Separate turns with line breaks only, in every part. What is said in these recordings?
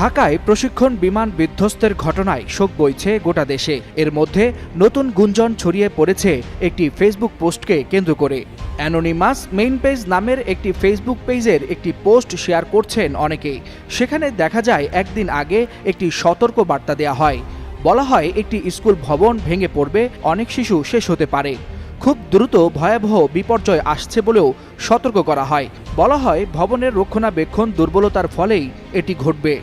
ঢাকায় প্রশিক্ষণ বিমান বিধ্বস্তের ঘটনায় শোক বইছে গোটা দেশে। এর মধ্যে নতুন গুঞ্জন ছড়িয়ে পড়েছে একটি ফেসবুক পোস্টকে কেন্দ্র করে। অ্যানোনিমাস মেইন পেজ নামের একটি ফেসবুক পেজের একটি পোস্ট শেয়ার করছেন অনেকেই। সেখানে দেখা যায় একদিন আগে একটি সতর্ক বার্তা দেওয়া হয়। বলা হয় একটি স্কুল ভবন ভেঙে পড়বে, অনেক শিশু শেষ হতে পারে। খুব দ্রুত ভয়াবহ বিপর্যয় আসছে বলেও সতর্ক করা হয়। বলা হয় ভবনের রক্ষণাবেক্ষণ দুর্বলতার ফলেই এটি ঘটবে।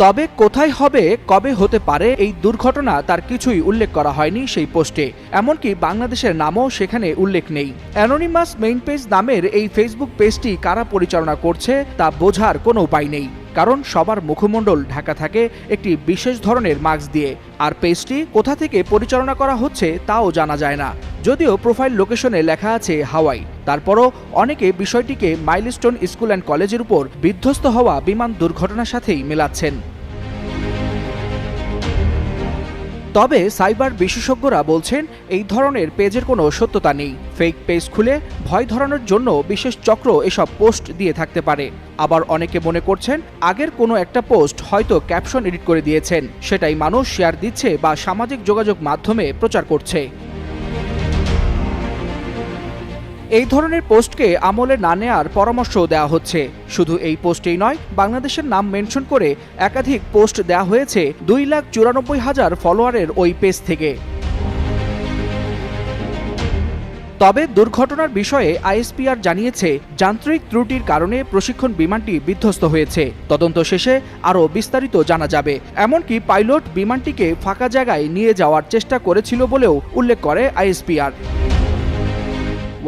তবে কোথায় হবে, কবে হতে পারে এই দুর্ঘটনা তার কিছুই উল্লেখ করা হয়নি সেই পোস্টে। এমনকি বাংলাদেশের নামও সেখানে উল্লেখ নেই। অ্যানোনিমাস মেইন পেজ নামের এই ফেসবুক পেজটি কারা পরিচালনা করছে তা বোঝার কোনো উপায় নেই, কারণ সবার মুখমণ্ডল ঢাকা থাকে একটি বিশেষ ধরনের মাস্ক দিয়ে। আর পেজটি কোথা থেকে পরিচালনা করা হচ্ছে তাও জানা যায় না। যদিও প্রোফাইল লোকেশনে লেখা আছে হাওয়াই, তারপরও অনেকে বিষয়টিকে মাইলস্টোন স্কুল অ্যান্ড কলেজের উপর বিধ্বস্ত হওয়া বিমান দুর্ঘটনার সাথেই মেলাচ্ছেন। তবে সাইবার বিশেষজ্ঞরা বলছেন এই ধরনের পেজের কোনো সত্যতা নেই। ফেক পেজ খুলে ভয় ধরানোর জন্য বিশেষ চক্র এসব পোস্ট দিয়ে থাকতে পারে। আবার অনেকে মনে করছেন আগের কোনো একটা পোস্ট হয়তো ক্যাপশন এডিট করে দিয়েছেন, সেটাই মানুষ শেয়ার দিচ্ছে বা সামাজিক যোগাযোগ মাধ্যমে প্রচার করছে। এই ধরনের পোস্টকে আমলে না নেওয়ার পরামর্শও দেওয়া হচ্ছে। শুধু এই পোস্টেই নয়, বাংলাদেশের নাম মেনশন করে একাধিক পোস্ট দেওয়া হয়েছে 2,94,000 ফলোয়ারের ওই পেজ থেকে। তবে দুর্ঘটনার বিষয়ে আইএসপিআর জানিয়েছে যান্ত্রিক ত্রুটির কারণে প্রশিক্ষণ বিমানটি বিধ্বস্ত হয়েছে। তদন্ত শেষে আরও বিস্তারিত জানা যাবে। এমনকি পাইলট বিমানটিকে ফাঁকা জায়গায় নিয়ে যাওয়ার চেষ্টা করেছিল বলেও উল্লেখ করে আইএসপিআর।